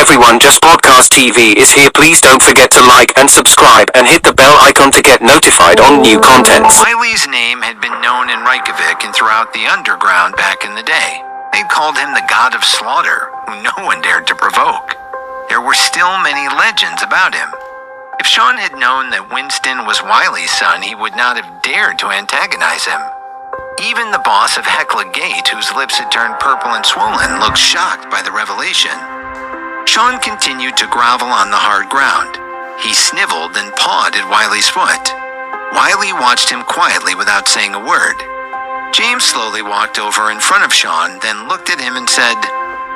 everyone, Just Podcast TV is here. Please don't forget to like and subscribe and hit the bell icon to get notified on new contents. Wiley's name had been known in Reykjavik and throughout the underground back in the day. They called him the god of slaughter, who no one dared to provoke. There were still many legends about him. If Sean had known that Winston was Wiley's son, he would not have dared to antagonize him. Even the boss of Hecla Gate, whose lips had turned purple and swollen, looked shocked by the revelation. Sean continued to grovel on the hard ground. He sniveled and pawed at Wiley's foot. Wiley watched him quietly without saying a word. James slowly walked over in front of Sean, then looked at him and said,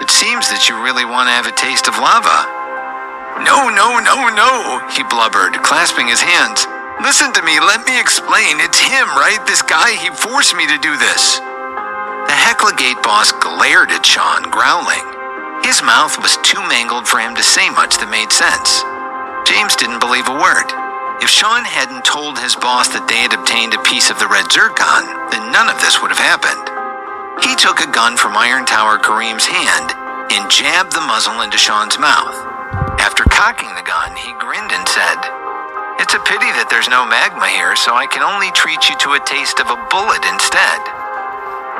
"It seems that you really want to have a taste of lava." No, he blubbered, clasping his hands. "Listen to me, let me explain. It's him, right? This guy, he forced me to do this." The Hecla Gate boss glared at Sean, growling. His mouth was too mangled for him to say much that made sense. James didn't believe a word. If Sean hadn't told his boss that they had obtained a piece of the red zircon, then none of this would have happened. He took a gun from Iron Tower Kareem's hand and jabbed the muzzle into Sean's mouth. After cocking the gun, he grinned and said, "It's a pity that there's no magma here, so I can only treat you to a taste of a bullet instead."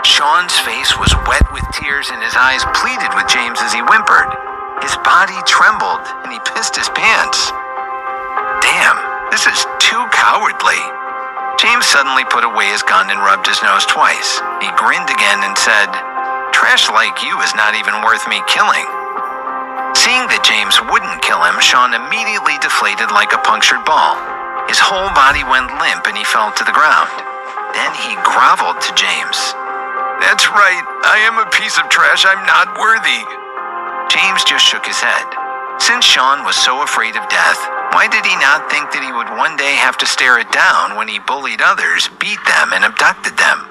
Sean's face was wet with tears and his eyes pleaded with James as he whimpered. His body trembled and he pissed his pants. Damn, this is too cowardly. James suddenly put away his gun and rubbed his nose twice. He grinned again and said, "Trash like you is not even worth me killing." Seeing that James wouldn't kill him, Sean immediately deflated like a punctured ball. His whole body went limp and he fell to the ground. Then he groveled to James. "That's right, I am a piece of trash, I'm not worthy." James just shook his head. Since Sean was so afraid of death, why did he not think that he would one day have to stare it down when he bullied others, beat them, and abducted them?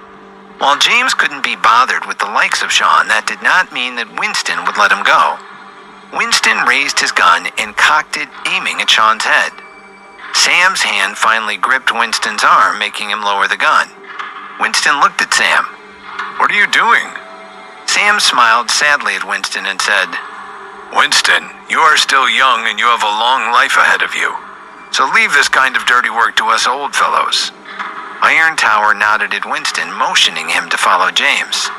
While James couldn't be bothered with the likes of Sean, that did not mean that Winston would let him go. Winston raised his gun and cocked it, aiming at Sean's head. Sam's hand finally gripped Winston's arm, making him lower the gun. Winston looked at Sam. "What are you doing?" Sam smiled sadly at Winston and said, "Winston, you are still young and you have a long life ahead of you. So leave this kind of dirty work to us old fellows." Iron Tower nodded at Winston, motioning him to follow James.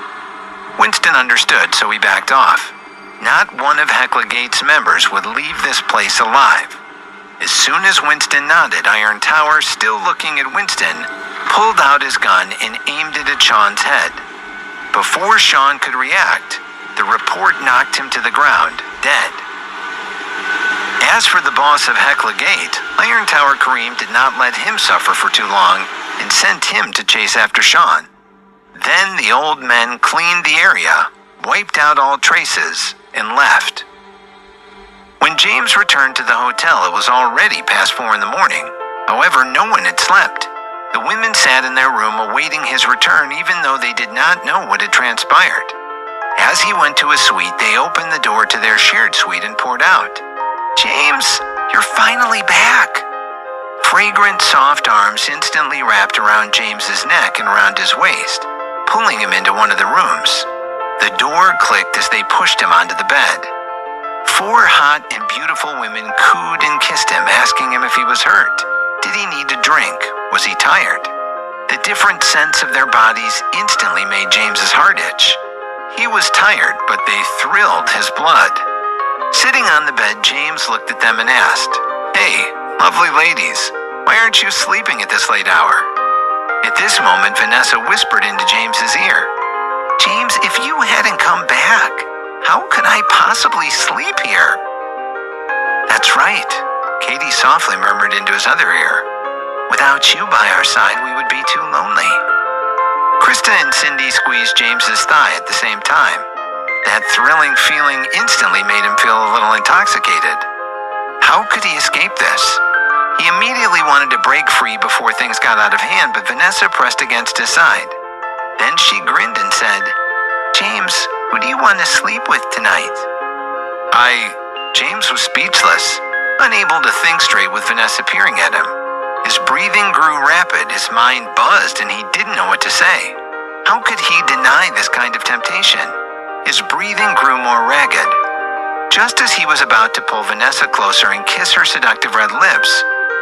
Winston understood, so he backed off. Not one of Hecla Gate's members would leave this place alive. As soon as Winston nodded, Iron Tower, still looking at Winston, pulled out his gun and aimed it at Sean's head. Before Sean could react, the report knocked him to the ground, dead. As for the boss of Hecla Gate, Iron Tower Kareem did not let him suffer for too long and sent him to chase after Sean. Then the old men cleaned the area, wiped out all traces, and left. When James returned to the hotel, it was already past 4 in the morning. However, no one had slept. The women sat in their room awaiting his return, even though they did not know what had transpired. As he went to his suite, they opened the door to their shared suite and poured out, "James, you're finally back." Fragrant, soft arms instantly wrapped around James's neck and around his waist, pulling him into one of the rooms. The door clicked as they pushed him onto the bed. 4 hot and beautiful women cooed and kissed him, asking him if he was hurt. Did he need a drink? Was he tired? The different scents of their bodies instantly made James's heart itch. He was tired, but they thrilled his blood. Sitting on the bed, James looked at them and asked, "Hey, lovely ladies, why aren't you sleeping at this late hour?" At this moment, Vanessa whispered into James's ear, "James, if you hadn't come back, how could I possibly sleep here?" "That's right," Katie softly murmured into his other ear. "Without you by our side, we would be too lonely." Krista and Cindy squeezed James's thigh at the same time. That thrilling feeling instantly made him feel a little intoxicated. How could he escape this? He immediately wanted to break free before things got out of hand, but Vanessa pressed against his side. Then she grinned and said, "James, who do you want to sleep with tonight?" James was speechless, unable to think straight with Vanessa peering at him. His breathing grew rapid, his mind buzzed, and he didn't know what to say. How could he deny this kind of temptation? His breathing grew more ragged. Just as he was about to pull Vanessa closer and kiss her seductive red lips,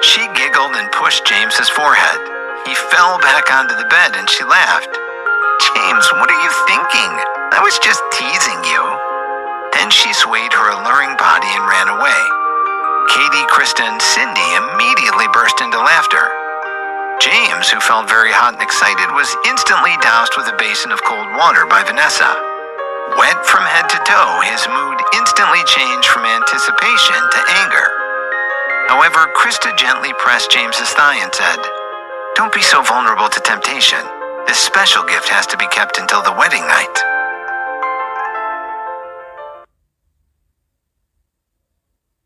she giggled and pushed James's forehead. He fell back onto the bed and she laughed. "James, what are you thinking? I was just teasing you." Then she swayed her alluring body and ran away. Katie, Krista, and Cindy immediately burst into laughter. James, who felt very hot and excited, was instantly doused with a basin of cold water by Vanessa. Wet from head to toe, his mood instantly changed from anticipation to anger. However, Krista gently pressed James's thigh and said, "Don't be so vulnerable to temptation. This special gift has to be kept until the wedding night."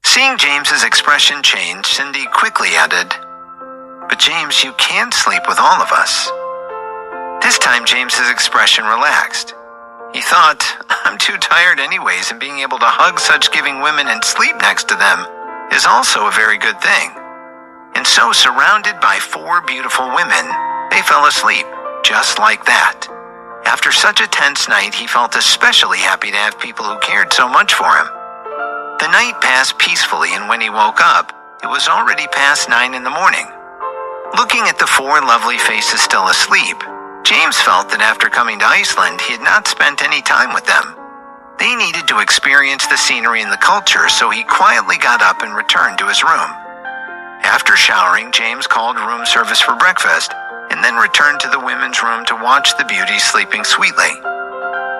Seeing James's expression change, Cindy quickly added, "But James, you can sleep with all of us." This time, James's expression relaxed. He thought, "I'm too tired anyways, and being able to hug such giving women and sleep next to them is also a very good thing." And so, surrounded by 4 beautiful women, they fell asleep, just like that. After such a tense night, he felt especially happy to have people who cared so much for him. The night passed peacefully, and when he woke up, it was already past 9 in the morning. Looking at the 4 lovely faces still asleep, James felt that after coming to Iceland, he had not spent any time with them. They needed to experience the scenery and the culture, so he quietly got up and returned to his room. After showering, James called room service for breakfast, and then returned to the women's room to watch the beauties sleeping sweetly.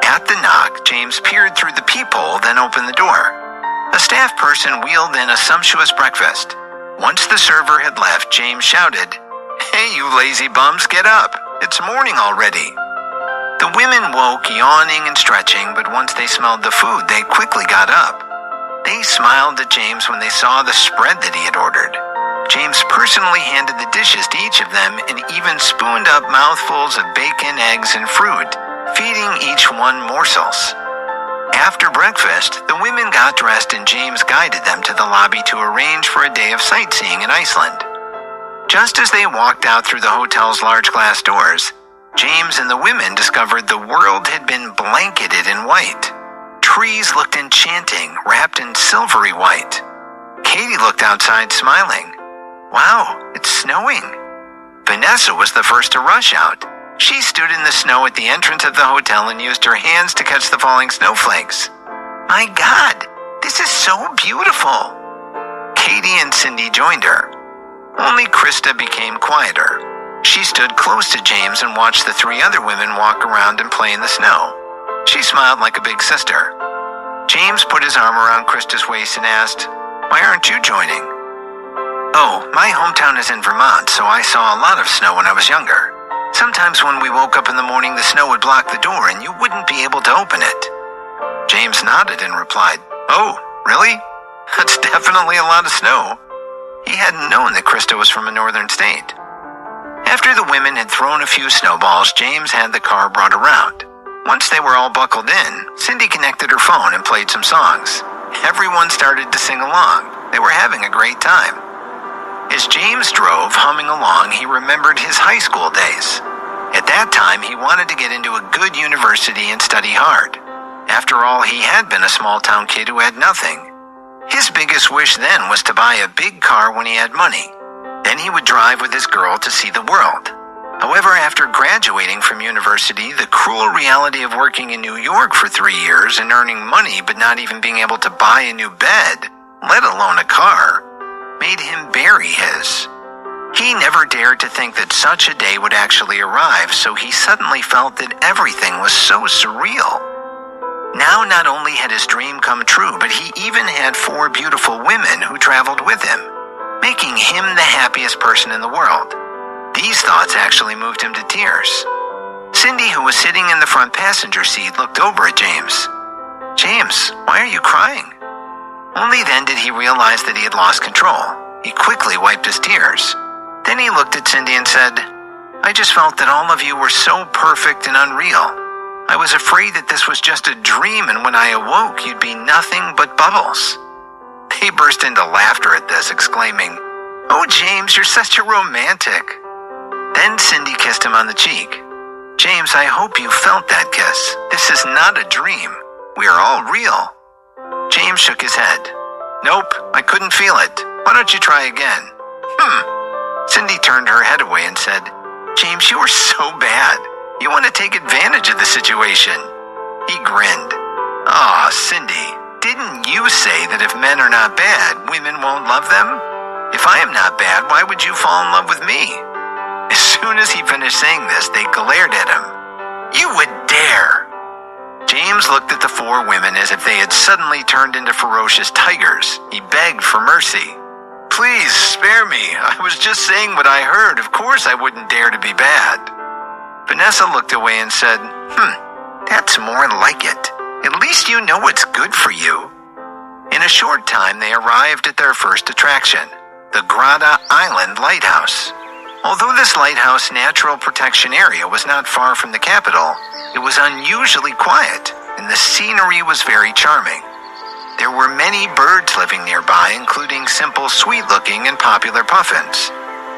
At the knock, James peered through the peephole, then opened the door. A staff person wheeled in a sumptuous breakfast. Once the server had left, James shouted, "Hey, you lazy bums, get up! It's morning already." The women woke, yawning and stretching, but once they smelled the food, they quickly got up. They smiled at James when they saw the spread that he had ordered. James personally handed the dishes to each of them and even spooned up mouthfuls of bacon, eggs, and fruit, feeding each one morsels. After breakfast, the women got dressed and James guided them to the lobby to arrange for a day of sightseeing in Iceland. Just as they walked out through the hotel's large glass doors, James and the women discovered the world had been blanketed in white. Trees looked enchanting, wrapped in silvery white. Katie looked outside smiling. "Wow, it's snowing." Vanessa was the first to rush out. She stood in the snow at the entrance of the hotel and used her hands to catch the falling snowflakes. "My God, this is so beautiful." Katie and Cindy joined her. Only Krista became quieter. She stood close to James and watched the 3 other women walk around and play in the snow. She smiled like a big sister. James put his arm around Krista's waist and asked, "Why aren't you joining?" "Oh, my hometown is in Vermont, so I saw a lot of snow when I was younger. Sometimes when we woke up in the morning, the snow would block the door and you wouldn't be able to open it." James nodded and replied, "Oh, really? That's definitely a lot of snow." He hadn't known that Krista was from a northern state. After the women had thrown a few snowballs, James had the car brought around. Once they were all buckled in, Cindy connected her phone and played some songs. Everyone started to sing along. They were having a great time. As James drove, humming along, he remembered his high school days. At that time, he wanted to get into a good university and study hard. After all, he had been a small-town kid who had nothing. His biggest wish then was to buy a big car when he had money. Then he would drive with his girl to see the world. However, after graduating from university, the cruel reality of working in New York for 3 years and earning money but not even being able to buy a new bed, let alone a car, made him bury his. He never dared to think that such a day would actually arrive, so he suddenly felt that everything was so surreal. Now not only had his dream come true, but he even had 4 beautiful women who traveled with him, making him the happiest person in the world. These thoughts actually moved him to tears. Cindy, who was sitting in the front passenger seat, looked over at James. "James, why are you crying?" Only then did he realize that he had lost control. He quickly wiped his tears. Then he looked at Cindy and said, "I just felt that all of you were so perfect and unreal. I was afraid that this was just a dream, and when I awoke, you'd be nothing but bubbles." They burst into laughter at this, exclaiming, "Oh, James, you're such a romantic." Then Cindy kissed him on the cheek. "James, I hope you felt that kiss. This is not a dream. We are all real." James shook his head. Nope, I couldn't feel it. Why don't you try again? Cindy turned her head away and said, James, you are so bad. You want to take advantage of the situation. He grinned. Aw, Cindy, didn't you say that if men are not bad, women won't love them? If I am not bad, why would you fall in love with me? As soon as he finished saying this, they glared at him. You would dare! James looked at the four women as if they had suddenly turned into ferocious tigers. He begged for mercy. Please, spare me. I was just saying what I heard. Of course I wouldn't dare to be bad. Vanessa looked away and said, that's more like it. At least you know what's good for you. In a short time, they arrived at their first attraction, the Grada Island Lighthouse. Although this lighthouse natural protection area was not far from the capital, it was unusually quiet, and the scenery was very charming. There were many birds living nearby, including simple, sweet-looking and popular puffins.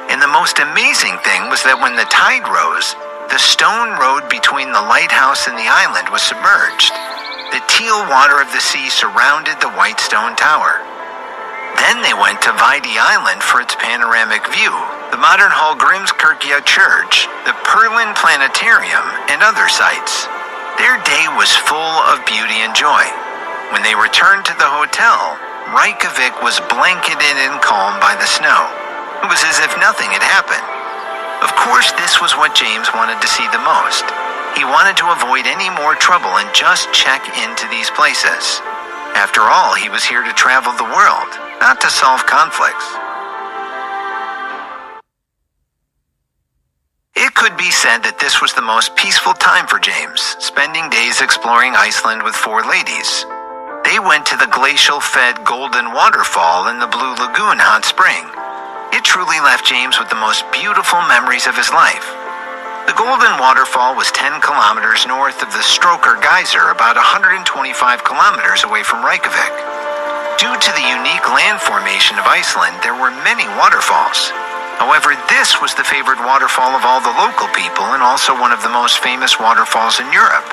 And the most amazing thing was that when the tide rose, the stone road between the lighthouse and the island was submerged. The teal water of the sea surrounded the white stone tower. Then they went to Vide Island for its panoramic view, the modern Hallgrímskirkja Church, the Perlin Planetarium, and other sights. Their day was full of beauty and joy. When they returned to the hotel, Reykjavik was blanketed in calm by the snow. It was as if nothing had happened. Of course, this was what James wanted to see the most. He wanted to avoid any more trouble and just check into these places. After all, he was here to travel the world, not to solve conflicts. It could be said that this was the most peaceful time for James, spending days exploring Iceland with four ladies. They went to the glacial-fed Golden Waterfall in the Blue Lagoon hot spring. It truly left James with the most beautiful memories of his life. The Golden Waterfall was 10 kilometers north of the Stroker Geyser, about 125 kilometers away from Reykjavik. Due to the unique land formation of Iceland, there were many waterfalls. However, this was the favored waterfall of all the local people and also one of the most famous waterfalls in Europe.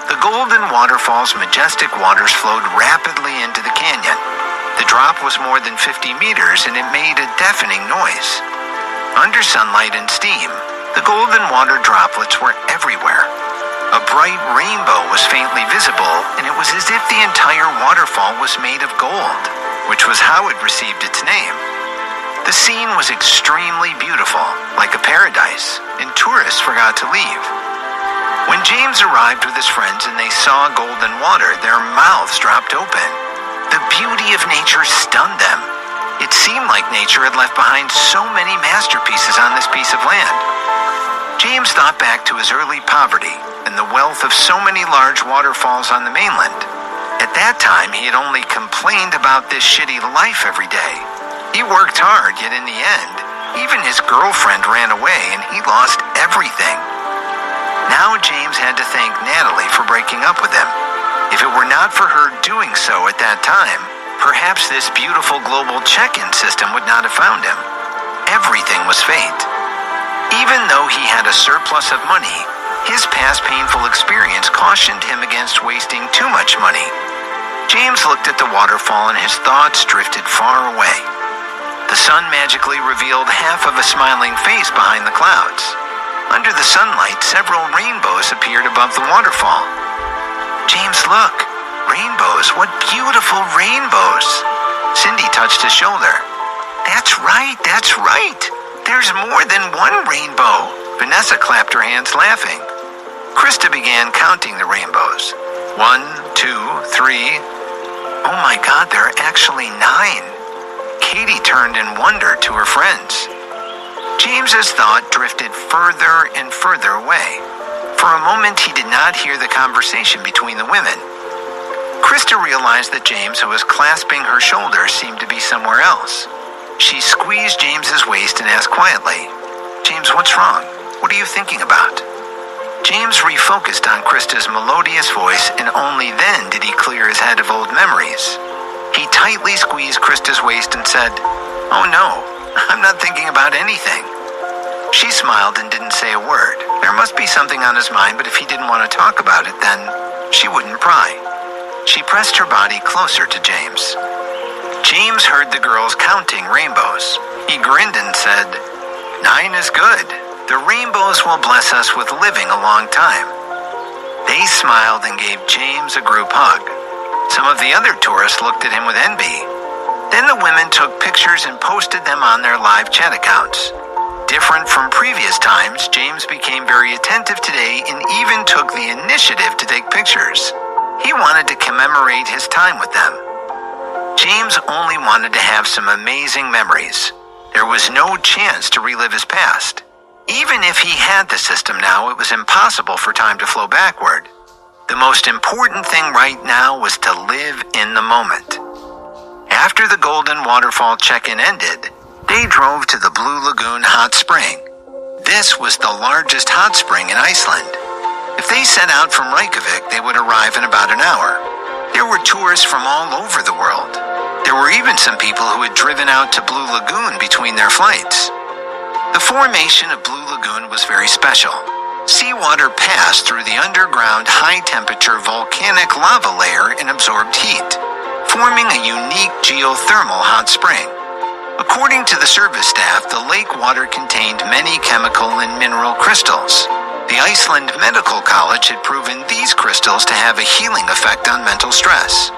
The Golden Waterfall's majestic waters flowed rapidly into the canyon. The drop was more than 50 meters and it made a deafening noise. Under sunlight and steam, the golden water droplets were everywhere. A bright rainbow was faintly visible, and it was as if the entire waterfall was made of gold, which was how it received its name. The scene was extremely beautiful, like a paradise, and tourists forgot to leave. When James arrived with his friends and they saw golden water, their mouths dropped open. The beauty of nature stunned them. It seemed like nature had left behind so many masterpieces on this piece of land. James thought back to his early poverty and the wealth of so many large waterfalls on the mainland. At that time, he had only complained about this shitty life every day. He worked hard, yet in the end, even his girlfriend ran away and he lost everything. Now James had to thank Natalie for breaking up with him. If it were not for her doing so at that time, perhaps this beautiful global check-in system would not have found him. Everything was fate. Even though he had a surplus of money, his past painful experience cautioned him against wasting too much money. James looked at the waterfall and his thoughts drifted far away. The sun magically revealed half of a smiling face behind the clouds. Under the sunlight, several rainbows appeared above the waterfall. James, look! Rainbows! What beautiful rainbows! Cindy touched his shoulder. That's right, that's right! There's more than one rainbow! Vanessa clapped her hands, laughing. Krista began counting the rainbows. 1, 2, 3. Oh my God, there are actually 9. Katie turned in wonder to her friends. James's thought drifted further and further away. For a moment, he did not hear the conversation between the women. Krista realized that James, who was clasping her shoulder, seemed to be somewhere else. She squeezed James's waist and asked quietly, James, what's wrong? What are you thinking about? James refocused on Krista's melodious voice, and only then did he clear his head of old memories. He tightly squeezed Krista's waist and said, Oh no, I'm not thinking about anything. She smiled and didn't say a word. There must be something on his mind, but if he didn't want to talk about it, then she wouldn't pry. She pressed her body closer to James. James heard the girls counting rainbows. He grinned and said, "9 is good. The rainbows will bless us with living a long time." They smiled and gave James a group hug. Some of the other tourists looked at him with envy. Then the women took pictures and posted them on their live chat accounts. Different from previous times, James became very attentive today and even took the initiative to take pictures. He wanted to commemorate his time with them. James only wanted to have some amazing memories. There was no chance to relive his past. Even if he had the system now, it was impossible for time to flow backward. The most important thing right now was to live in the moment. After the Golden Waterfall check-in ended, they drove to the Blue Lagoon hot spring. This was the largest hot spring in Iceland. If they set out from Reykjavik, they would arrive in about an hour. There were tourists from all over the world. There were even some people who had driven out to Blue Lagoon between their flights. The formation of Blue Lagoon was very special. Seawater passed through the underground high-temperature volcanic lava layer and absorbed heat, forming a unique geothermal hot spring. According to the service staff, the lake water contained many chemical and mineral crystals. The Iceland Medical College had proven these crystals to have a healing effect on mental stress.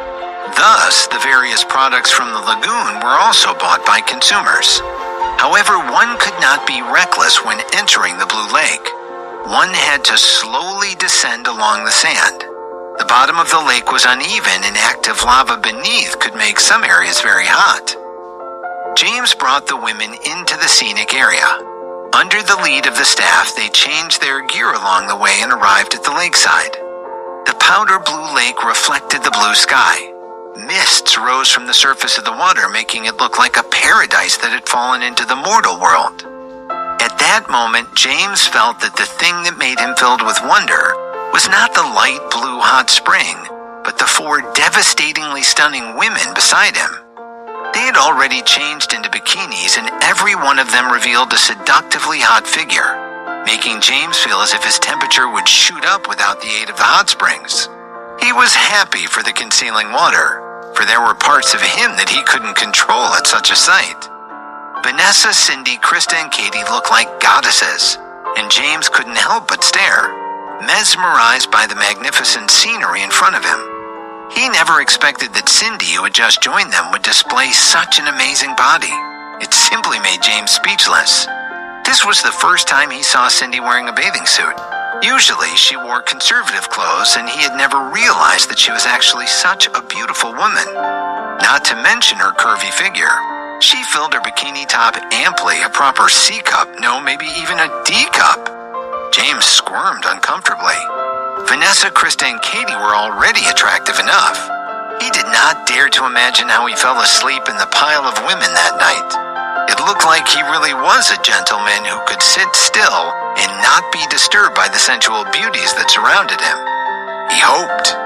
Thus, the various products from the lagoon were also bought by consumers. However, one could not be reckless when entering the Blue Lake. One had to slowly descend along the sand. The bottom of the lake was uneven and active lava beneath could make some areas very hot. James brought the women into the scenic area. Under the lead of the staff, they changed their gear along the way and arrived at the lakeside. The powder blue lake reflected the blue sky. Mists rose from the surface of the water, making it look like a paradise that had fallen into the mortal world. At that moment, James felt that the thing that made him filled with wonder was not the light blue hot spring, but the 4 devastatingly stunning women beside him. They had already changed into bikinis, and every one of them revealed a seductively hot figure, making James feel as if his temperature would shoot up without the aid of the hot springs. He was happy for the concealing water, for there were parts of him that he couldn't control at such a sight. Vanessa, Cindy, Krista, and Katie looked like goddesses, and James couldn't help but stare, mesmerized by the magnificent scenery in front of him. He never expected that Cindy, who had just joined them, would display such an amazing body. It simply made James speechless. This was the first time he saw Cindy wearing a bathing suit. Usually, she wore conservative clothes, and he had never realized that she was actually such a beautiful woman. Not to mention her curvy figure. She filled her bikini top amply, a proper C cup, no, maybe even a D cup. James squirmed uncomfortably. Vanessa, Krista, and Katie were already attractive enough. He did not dare to imagine how he fell asleep in the pile of women that night. It looked like he really was a gentleman who could sit still and not be disturbed by the sensual beauties that surrounded him. He hoped.